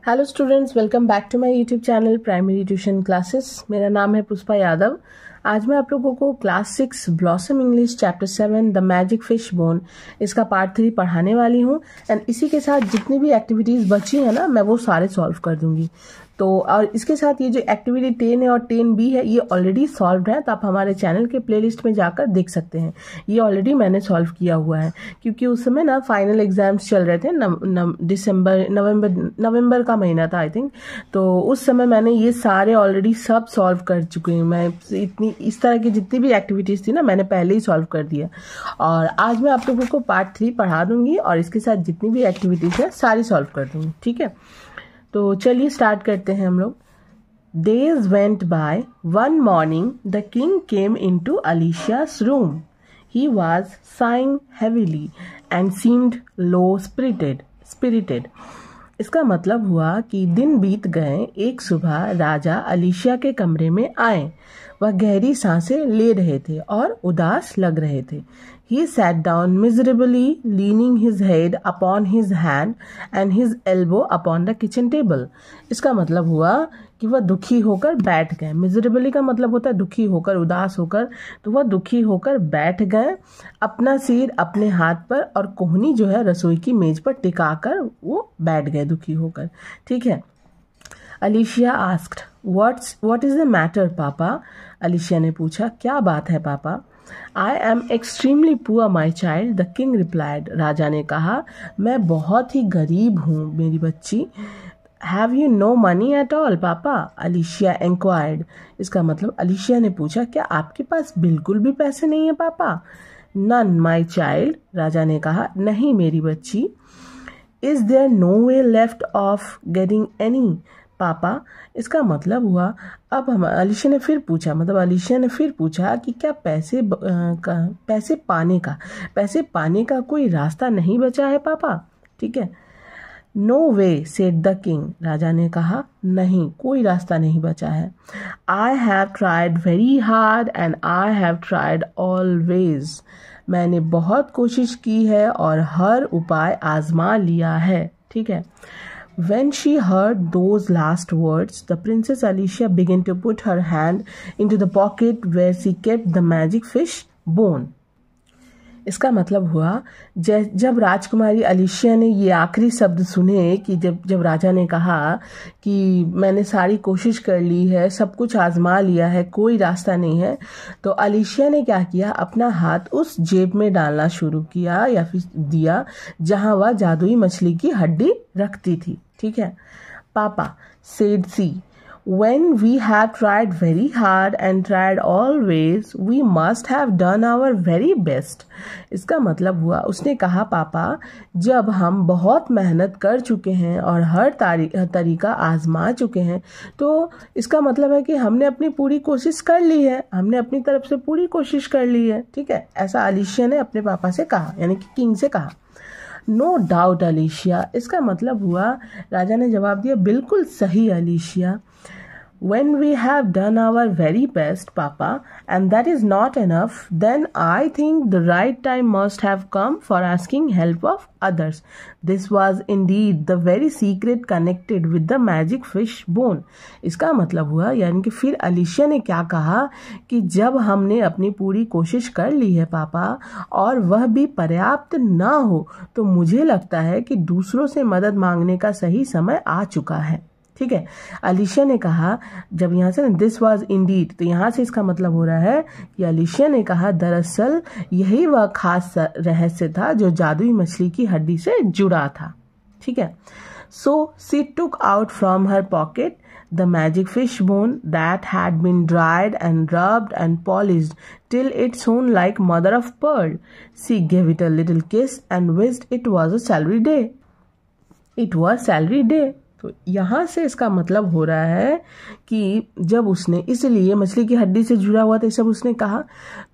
Hello students, welcome back to my YouTube channel primary tuition classes. मेरा नाम है पुष्पा यादव। आज मैं आप लोगों को class 6 blossom English chapter 7 the magic fish bone इसका पार्ट 3 पढ़ाने वाली हूँ। एंड इसी के साथ जितनी भी एक्टिविटीज़ बची हैं ना, मैं वो सारे सॉल्व कर दूंगी। तो और इसके साथ ये जो एक्टिविटी 10 है और 10B है, ये ऑलरेडी सॉल्व है, तो आप हमारे चैनल के प्लेलिस्ट में जाकर देख सकते हैं। ये ऑलरेडी मैंने सॉल्व किया हुआ है, क्योंकि उस समय ना फाइनल एग्जाम्स चल रहे थे। नवंबर का महीना था आई थिंक। तो उस समय मैंने ये सारे ऑलरेडी सब सॉल्व कर चुके हैं। मैं इस तरह की जितनी भी एक्टिविटीज़ थी ना, मैंने पहले ही सॉल्व कर दिया। और आज मैं आप लोगों को पार्ट 3 पढ़ा दूंगी और इसके साथ जितनी भी एक्टिविटीज़ है सारी सॉल्व कर दूंगी। ठीक है, तो चलिए स्टार्ट करते हैं हम लोग। Days went by. One morning, the king came into Alicia's room. He was sighing heavily and seemed low-spirited. इसका मतलब हुआ कि दिन बीत गए। एक सुबह राजा अलीशिया के कमरे में आए। वह गहरी सांसें ले रहे थे और उदास लग रहे थे। He sat down miserably, leaning his head upon his hand and his elbow upon the kitchen table. इसका मतलब हुआ कि वह दुखी होकर बैठ गए। मिजरेबली का मतलब होता है दुखी होकर, उदास होकर। तो वह दुखी होकर बैठ गए, अपना सिर अपने हाथ पर और कोहनी जो है रसोई की मेज पर टिकाकर वो बैठ गए दुखी होकर। ठीक है। Alicia asked, what is the matter papa? Alicia ने पूछा, क्या बात है पापा? I am extremely poor, my child, the king replied. राजा ने कहा, मैं बहुत ही गरीब हूँ मेरी बच्ची। Have you no money at all, पापा? Alicia enquired. इसका मतलब अलीशिया ने पूछा, क्या आपके पास बिल्कुल भी पैसे नहीं है पापा? None, my child, राजा ने कहा, नहीं मेरी बच्ची। Is there no way left of getting any? पापा, इसका मतलब हुआ अब हम अलीशिया ने फिर पूछा कि क्या पैसे पाने का कोई रास्ता नहीं बचा है पापा? ठीक है। No way said the king, राजा ने कहा, नहीं कोई रास्ता नहीं बचा है। I have tried very hard and I have tried always, मैंने बहुत कोशिश की है और हर उपाय आजमा लिया है। ठीक है। When she heard those last words, the Princess Alicia began to put her hand into the pocket where she kept the magic fish bone. इसका मतलब हुआ जब राजकुमारी अलीशिया ने ये आखिरी शब्द सुने कि जब राजा ने कहा कि मैंने सारी कोशिश कर ली है, सब कुछ आजमा लिया है, कोई रास्ता नहीं है, तो अलीशिया ने क्या किया, अपना हाथ उस जेब में डालना शुरू किया या फिर दिया जहां वह जादुई मछली की हड्डी रखती थी। ठीक है। पापा, said she, when we have tried very hard and tried always, we must have done our very best. इसका मतलब हुआ, उसने कहा, पापा, जब हम बहुत मेहनत कर चुके हैं और हर तरीका आजमा चुके हैं, तो इसका मतलब है कि हमने अपनी पूरी कोशिश कर ली है, हमने अपनी तरफ से पूरी कोशिश कर ली है। ठीक है, ऐसा अलीशिया ने अपने पापा से कहा, यानी कि किंग से कहा। नो डाउट अलीशिया, इसका मतलब हुआ, राजा ने जवाब दिया, बिल्कुल सही अलीशिया। When we have done our very best, Papa, and that is not enough, then I think the right time must have come for asking help of others. This was indeed the very secret connected with the magic fish bone. इसका मतलब हुआ, यानी कि फिर अलीशिया ने क्या कहा कि जब हमने अपनी पूरी कोशिश कर ली है पापा और वह भी पर्याप्त ना हो, तो मुझे लगता है कि दूसरों से मदद मांगने का सही समय आ चुका है। ठीक है। अलीशिया ने कहा, जब यहाँ से दिस वॉज इंडीड, तो यहाँ से इसका मतलब हो रहा है कि अलीशिया ने कहा, दरअसल यही वह खास रहस्य था जो जादुई मछली की हड्डी से जुड़ा था। ठीक है। So she took out from her pocket the magic fish bone that had been dried and rubbed and polished till it shone like mother of pearl. She gave it a little kiss and wished it was a salary day. It was salary day. तो यहाँ से इसका मतलब हो रहा है कि जब उसने, इसीलिए मछली की हड्डी से जुड़ा हुआ था, सब उसने कहा,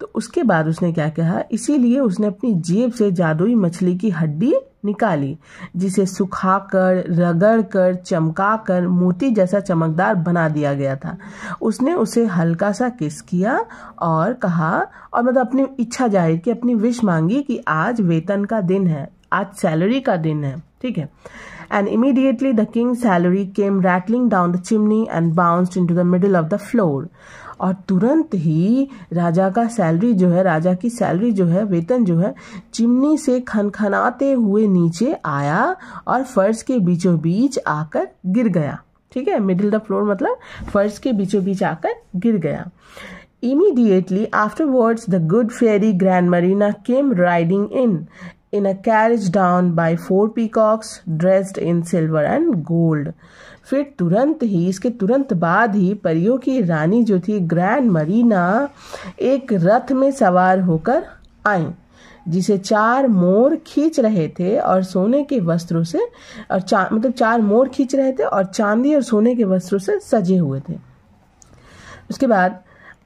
तो उसके बाद उसने क्या कहा, इसीलिए उसने अपनी जेब से जादुई मछली की हड्डी निकाली, जिसे सुखाकर, रगड़कर, चमकाकर मोती जैसा चमकदार बना दिया गया था। उसने उसे हल्का सा किस किया और कहा, और मतलब अपनी इच्छा जाहिर की, अपनी विश मांगी कि आज वेतन का दिन है, आज सैलरी का दिन है। ठीक है। And immediately the king salary came rattling down the chimney and bounced into the middle of the floor. और तुरंत ही राजा का सैलरी जो है, राजा की सैलरी जो है, वेतन जो है, चिमनी से खनखनाते हुए नीचे आया और फर्श के बीचों बीच आकर गिर गया। ठीक है, मिडिल द फ्लोर मतलब फर्श के बीचों बीच आकर गिर गया। Immediately afterwards, the good fairy Grand Marina came riding in a carriage drawn by 4 peacocks dressed in silver and gold. फिर तुरंत ही, इसके तुरंत बाद ही परियों की रानी जो थी ग्रैंड मरीना एक रथ में सवार होकर आई, जिसे 4 मोर खींच रहे थे और सोने के वस्त्रों से, और मतलब 4 मोर खींच रहे थे और चांदी और सोने के वस्त्रों से सजे हुए थे। उसके बाद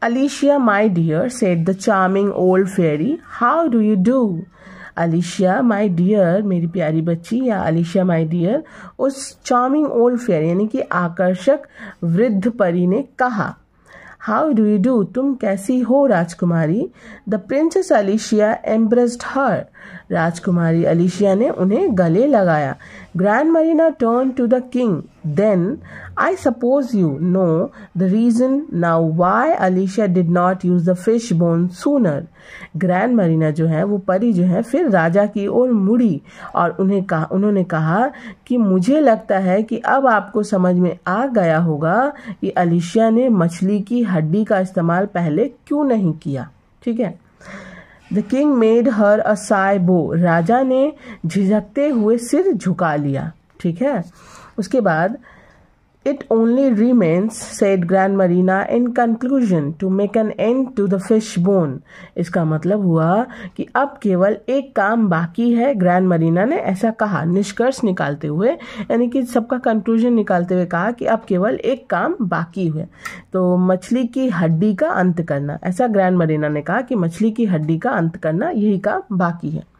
Alicia, my dear, said the charming old fairy, how do you do? Alicia, my dear, मेरी प्यारी बच्ची, या Alicia, my dear, उस charming old fairy यानी कि आकर्षक वृद्ध परी ने कहा, How do you do? तुम कैसी हो राजकुमारी? The princess Alicia embraced her. राजकुमारी अलिशिया ने उन्हें गले लगाया। Grand Marina turned to the king. Then, I suppose you know the reason now why Alicia did not use the fish bone sooner. Grand Marina जो है वो परी जो है फिर राजा की ओर मुड़ी और उन्होंने कहा कि मुझे लगता है कि अब आपको समझ में आ गया होगा कि अलिशिया ने मछली की हड्डी का इस्तेमाल पहले क्यों नहीं किया। ठीक है। The king made her a sigh bow. राजा ने झिझकते हुए सिर झुका लिया। ठीक है। उसके बाद It only remains, said Grand Marina in conclusion, to make an end to the fish bone. इसका मतलब हुआ कि अब केवल एक काम बाकी है। ग्रैंड मरीना ने ऐसा कहा, निष्कर्ष निकालते हुए, यानी कि सबका कंक्लूजन निकालते हुए कहा कि अब केवल एक काम बाकी है, तो मछली की हड्डी का अंत करना। ऐसा ग्रैंड मरीना ने कहा कि मछली की हड्डी का अंत करना, यही काम बाकी है।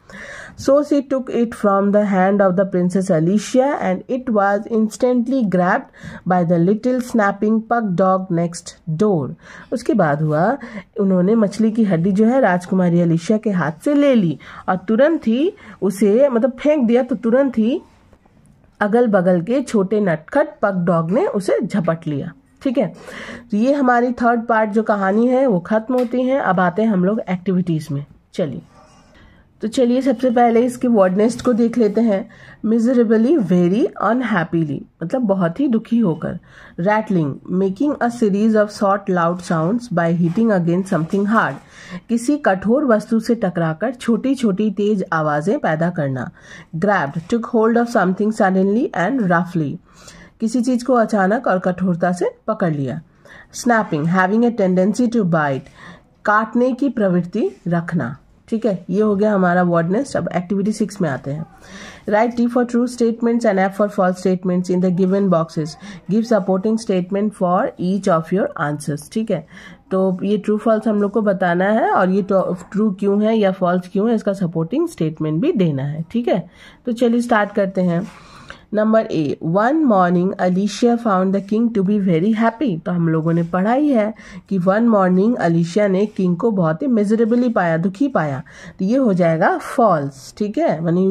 So she took it from the hand of the Princess Alicia and it was instantly grabbed by the little snapping pug dog next door. उसके बाद हुआ, उन्होंने मछली की हड्डी जो है राजकुमारी अलिशिया के हाथ से ले ली और तुरंत ही उसे मतलब फेंक दिया, तो तुरंत ही अगल बगल के छोटे नटखट पग डॉग ने उसे झपट लिया। ठीक है, तो ये हमारी थर्ड पार्ट जो कहानी है वो खत्म होती है। अब आते हैं हम लोग एक्टिविटीज में। चलिए सबसे पहले इसके वर्ड नेस्ट को देख लेते हैं। मिजरेबली, वेरी, अनहैपीली मतलब बहुत ही दुखी होकर। Rattling, making a series of short loud sounds by hitting against something hard, किसी कठोर वस्तु से टकराकर छोटी छोटी तेज आवाजें पैदा करना। Grabbed, took hold of something suddenly and रफली, किसी चीज को अचानक और कठोरता से पकड़ लिया। Snapping, having a tendency to bite, काटने की प्रवृत्ति रखना। ठीक है, ये हो गया हमारा वर्ड नेस्ट। अब एक्टिविटी 6 में आते हैं। Write T for true statements and F for false statements in the given boxes. Give supporting statement for each of your answers. ठीक है, तो ये ट्रू फॉल्स हम लोग को बताना है और ये ट्रू क्यों है या फॉल्स क्यों है इसका सपोर्टिंग स्टेटमेंट भी देना है। ठीक है, तो चलिए स्टार्ट करते हैं। Number A, one morning Alicia found the king to be very happy. तो हम लोगों ने पढ़ा ही है कि वन मॉर्निंग अलिशिया ने किंग को बहुत ही मिजरेबली पाया, दुखी पाया, तो ये हो जाएगा फॉल्स। ठीक है, यानी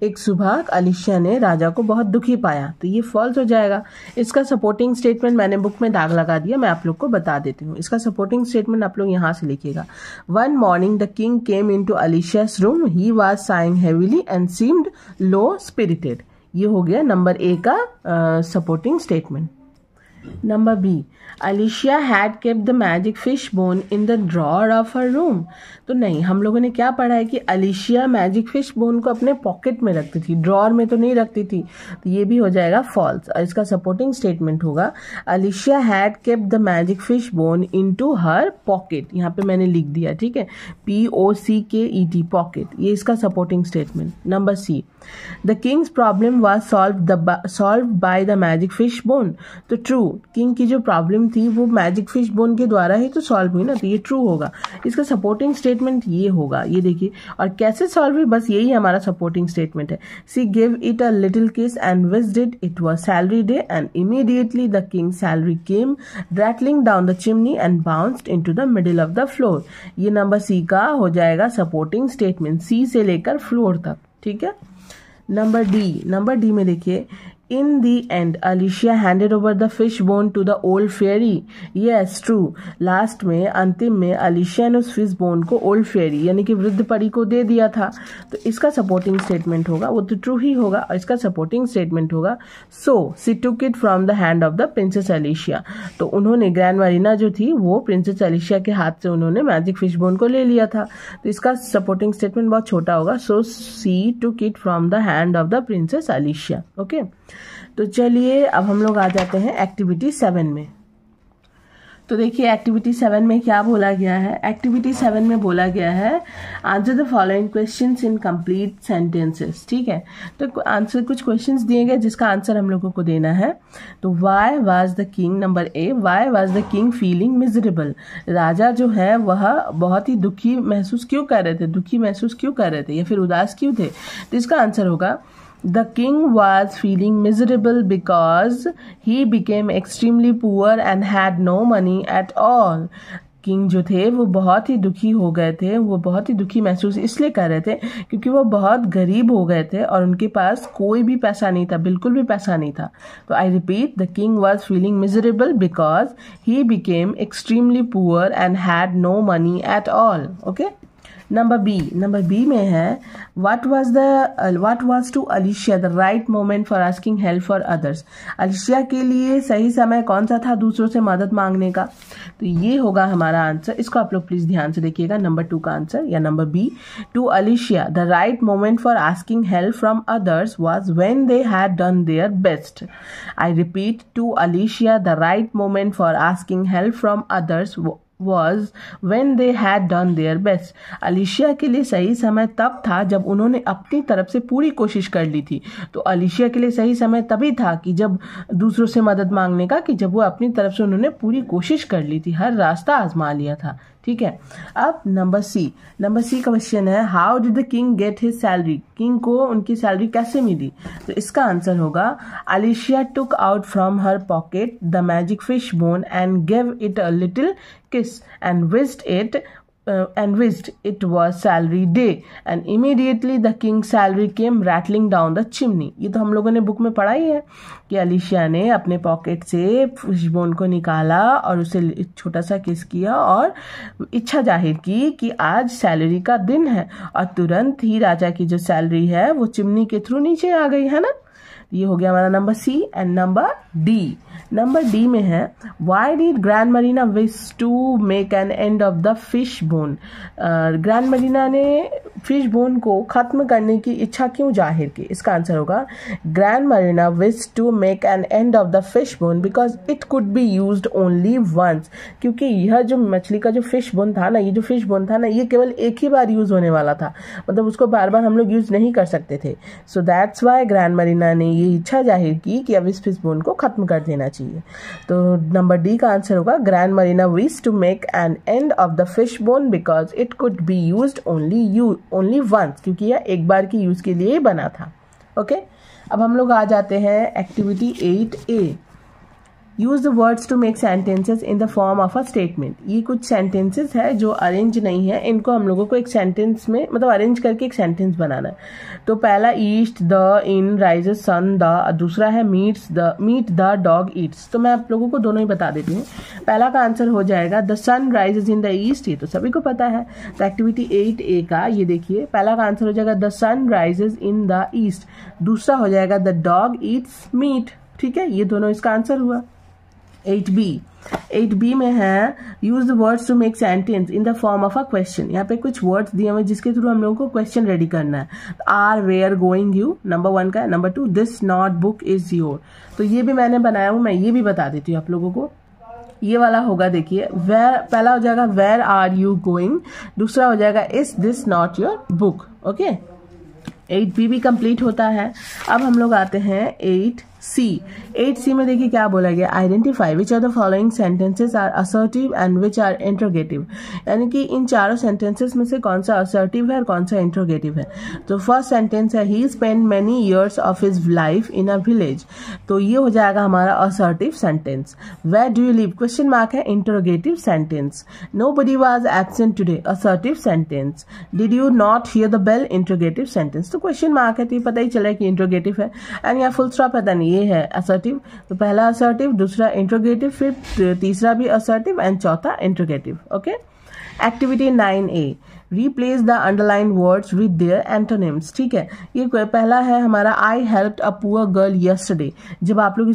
एक सुबह अलिशिया ने राजा को बहुत दुखी पाया, तो ये फॉल्स हो जाएगा। इसका सपोर्टिंग स्टेटमेंट मैंने बुक में दाग लगा दिया, मैं आप लोग को बता देती हूँ। इसका सपोर्टिंग स्टेटमेंट आप लोग यहाँ से लिखिएगा। One morning the king came in to Alicia's room, he was sighing heavily and seemed low spirited. ये हो गया नंबर ए का supporting statement. Number B, Alicia had kept the magic fish bone in the drawer of her room. तो नहीं, हम लोगों ने क्या पढ़ा है कि अलिशिया मैजिक फिश बोन को अपने पॉकेट में रखती थी, ड्रॉअर में तो नहीं रखती थी, तो ये भी हो जाएगा फॉल्स। और इसका सपोर्टिंग स्टेटमेंट होगा अलिशिया had kept the magic fish bone into her pocket. यहाँ पे मैंने लिख दिया, ठीक है, POCKET पॉकेट, ये इसका supporting statement. Number C, the king's problem was solved by the magic fish bone. तो ट्रू, किंग की जो प्रॉब्लम थी वो मैजिक फिश बोन के द्वारा ही तो सॉल्व हुई ना, तो ये ट्रू होगा। इसका सपोर्टिंग स्टेटमेंट ये होगा, ये देखिए, और कैसे सॉल्व हुई बस यही हमारा सपोर्टिंग स्टेटमेंट है। सी गिव इट अ लिटिल किस and visited it was salary day and immediately the king salary came rattling down the chimney and bounced into the middle of the floor. ये number C का हो जाएगा supporting statement, सी से लेकर floor तक। ठीक है, नंबर डी में देखिए, In the end, Alicia handed over the fish bone to the old fairy. Yes, true. Last में, अंतिम में Alicia ने उस फिश बोन को ओल्ड फेरी यानी कि वृद्ध परी को दे दिया था। तो इसका सपोर्टिंग स्टेटमेंट होगा, वो तो ट्रू ही होगा, और इसका सपोर्टिंग स्टेटमेंट होगा So she took it from the hand of the princess Alicia. तो उन्होंने, ग्रैंड मरीना जो थी वो प्रिंसेस अलिशिया के हाथ से उन्होंने मैजिक फिश बोन को ले लिया था। तो इसका सपोर्टिंग स्टेटमेंट बहुत छोटा होगा, So she took it from the hand of the princess Alicia. Okay तो चलिए अब हम लोग आ जाते हैं एक्टिविटी 7 में। तो देखिए एक्टिविटी 7 में क्या बोला गया है। एक्टिविटी 7 में बोला गया है answer the following questions in complete sentences. ठीक है, तो आंसर कुछ क्वेश्चंस दिए गए जिसका आंसर हम लोगों को देना है। तो why was the king, number A, why was the king feeling miserable. राजा जो है वह बहुत ही दुखी महसूस क्यों कर रहे थे, दुखी महसूस क्यों कर रहे थे या फिर उदास क्यों थे। तो इसका आंसर होगा The king was feeling miserable because he became extremely poor and had no money at all. King जो थे वो बहुत ही दुखी हो गए थे, वो बहुत ही दुखी महसूस इसलिए कर रहे थे क्योंकि वो बहुत गरीब हो गए थे और उनके पास कोई भी पैसा नहीं था, बिल्कुल भी पैसा नहीं था। तो I repeat, the king was feeling miserable because he became extremely poor and had no money at all. Okay, number B में है what was to Alicia the right moment for asking help for others। अलिशिया के लिए सही समय कौन सा था दूसरों से मदद मांगने का। तो ये होगा हमारा आंसर। इसको आप लोग प्लीज ध्यान से देखिएगा, नंबर 2 का आंसर या number B. To Alicia the right moment for asking help from others was when they had done their best. I repeat, to Alicia the right moment for asking help from others was when they had done their best। अलिशिया के लिए सही समय तब था जब उन्होंने अपनी तरफ से पूरी कोशिश कर ली थी। तो अलिशिया के लिए सही समय तभी था कि जब दूसरों से मदद मांगने का, कि जब वो अपनी तरफ से उन्होंने पूरी कोशिश कर ली थी, हर रास्ता आजमा लिया था। ठीक है, अब नंबर सी का क्वेश्चन है how did the king get his salary. King को उनकी सैलरी कैसे मिली। तो इसका आंसर होगा अलिशिया टुक out from her pocket the magic fish bone and give it a little किस and wished it was salary day and immediately the king's salary came rattling down the chimney। ये तो हम लोगों ने बुक में पढ़ा ही है कि अलिशिया ने अपने पॉकेट से फिशबोन को निकाला और उसे छोटा सा किस किया और इच्छा जाहिर की कि आज सैलरी का दिन है, और तुरंत ही राजा की जो सैलरी है वो चिमनी के थ्रू नीचे आ गई है ना। ये हो गया हमारा number C. And number D में है why did grand Marina wish to make an end of the fish bone. Grand Marina ने फिश बोन को खत्म करने की इच्छा क्यों जाहिर की। इसका आंसर होगा grand Marina wish to make an end of the fish bone because it could be used only once. क्योंकि यह जो मछली का जो फिश बोन था ना, ये जो फिश बोन था ना, ये केवल एक ही बार यूज होने वाला था, मतलब उसको बार बार हम लोग यूज नहीं कर सकते थे। So that's why grand Marina ने ये इच्छा जाहिर की कि अब इस फिश बोन को खत्म कर देना चाहिए। तो नंबर डी का आंसर होगा grand Marina wish to make an end of the fish bone because it could be used only once, क्योंकि यह एक बार की यूज के लिए ही बना था। ओके, अब हम लोग आ जाते हैं activity 8A। Use the words to make sentences in the form of a statement. ये कुछ सेंटेंसेस है जो अरेंज नहीं है, इनको हम लोगों को एक सेंटेंस में मतलब अरेंज करके एक सेंटेंस बनाना है। तो पहला east the in rises sun the, दूसरा है मीट द डॉग ईट्स। तो मैं आप लोगों को दोनों ही बता देती हूँ। पहला का आंसर हो जाएगा the sun rises in the east, ये तो सभी को पता है। तो एक्टिविटी 8A का ये देखिए, पहला का आंसर हो जाएगा the sun rises in the east, दूसरा हो जाएगा द डॉग ईट्स मीट। ठीक है, ये दोनों इसका आंसर हुआ। 8B में है use the words to make sentence in the form of a question. यहाँ पे कुछ वर्ड्स दिए हुए जिसके थ्रू हम लोगों को क्वेश्चन रेडी करना है। Are where going you number 1 का है। Number 2 this notebook is your. तो ये भी मैंने बनाया हूँ, मैं ये भी बता देती हूँ आप लोगों को। ये वाला होगा देखिए, वेयर पहला हो जाएगा वेयर आर यू गोइंग, दूसरा हो जाएगा is this not your book. Okay, 8B भी कंप्लीट होता है। अब हम लोग आते हैं 8C सी 8C में देखिए क्या बोला गया, identify which are the following sentences are assertive and which are interrogative, यानी कि इन चारों सेंटेंसेस में से कौन सा असर्टिव है और कौन सा इंट्रोगेटिव है। तो फर्स्ट सेंटेंस है he spend many years of his life in a village, तो ये हो जाएगा हमारा assertive sentence. Where do you live question mark है, interrogative sentence. Nobody was absent today, assertive sentence. Did you not hear the bell, interrogative sentence. तो question mark है तो ये पता ही चला कि इंट्रोगेटिव है, एंड यहाँ फुल स्टॉप है, ये है असर्टिव। तो पहला असर्टिव, दूसरा इंट्रोगेटिव, फिर तीसरा भी असर्टिव एंड चौथा interrogative. Okay. Activity 9A, replace the underline words with their antonyms. ठीक है, ये पहला है हमारा आई helped a poor girl yesterday. जब आप लोग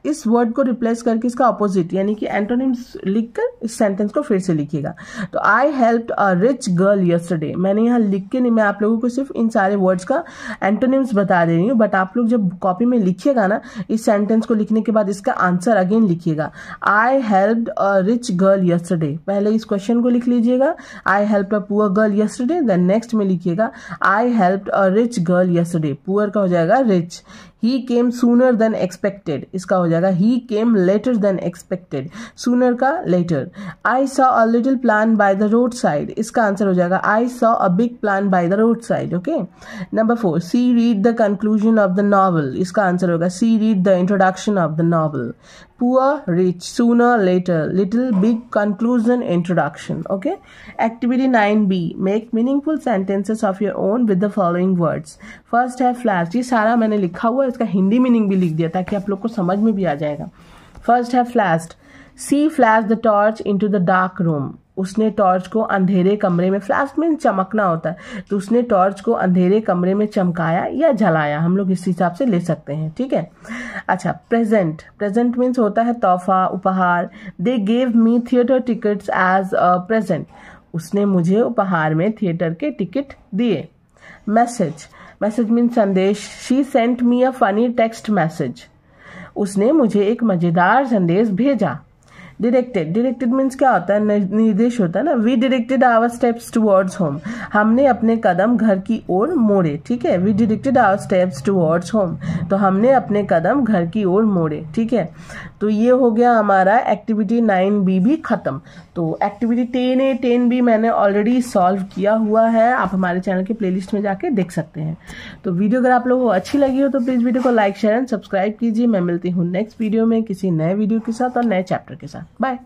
इस वर्ड को रिप्लेस करके इसका ऑपोजिट यानी कि एंटोनिम्स लिखकर इस सेंटेंस को फिर से लिखिएगा। तो आई helped a rich girl yesterday, मैंने यहाँ लिख के नहीं, मैं आप लोगों को सिर्फ इन सारे वर्ड्स का एंटोनिम्स बता दे रही हूँ, बट आप लोग जब कॉपी में लिखिएगा ना, इस सेंटेंस को लिखने के बाद इसका आंसर अगेन लिखिएगा। I helped a rich girl yesterday, पहले इस क्वेश्चन को लिख लीजिएगा, I helped a poor girl yesterday, then next में लिखिएगा I helped a rich girl yesterday, poor का हो जाएगा rich. He came sooner than expected, इसका हो जाएगा he came later than expected, sooner का later। I saw a little plant by the roadside, इसका आंसर हो जाएगा I saw a big plant by the roadside। Okay. Number 4, see read the conclusion of the novel, इसका answer होगा see read the introduction of the novel। Poor, rich, sooner, later, little, big, conclusion, introduction। Okay। Activity 9B, make meaningful sentences of your own with the following words। First है flash, ये सारा मैंने लिखा हुआ है, इसका Hindi meaning भी लिख दिया ताकि आप लोग को समझ में भी आ जाएगा। फर्स्ट है flashed, she flash the torch into the dark room, उसने टॉर्च को अंधेरे कमरे में, फ्लैश में चमकना होता है, तो उसने टॉर्च को अंधेरे कमरे में चमकाया या जलाया, हम लोग इस हिसाब से ले सकते हैं। ठीक है। अच्छा, प्रेजेंट, प्रेजेंट मीन्स होता है तोहफा, उपहार। They gave me theatre tickets as a present, उसने मुझे उपहार में थिएटर के टिकट दिए। मैसेज, मैसेज मीन्स संदेश। She sent me a funny text message, उसने मुझे एक मजेदार संदेश भेजा। डिरेक्टेड, डिरेक्टेड मीन्स क्या होता है, निर्देश होता है ना। We directed our steps towards home, हमने अपने कदम घर की ओर मोड़े। ठीक है, we directed our steps towards home, तो हमने अपने कदम घर की ओर मोड़े। ठीक है, तो ये हो गया हमारा एक्टिविटी 9B भी खत्म। तो एक्टिविटी 10A 10B मैंने ऑलरेडी सॉल्व किया हुआ है, आप हमारे चैनल के प्लेलिस्ट में जाके देख सकते हैं। तो वीडियो अगर आप लोगों को अच्छी लगी हो तो प्लीज वीडियो को लाइक शेयर एंड सब्सक्राइब कीजिए। मैं मिलती हूँ नेक्स्ट वीडियो में किसी नए वीडियो के साथ और नए चैप्टर के साथ। बाय।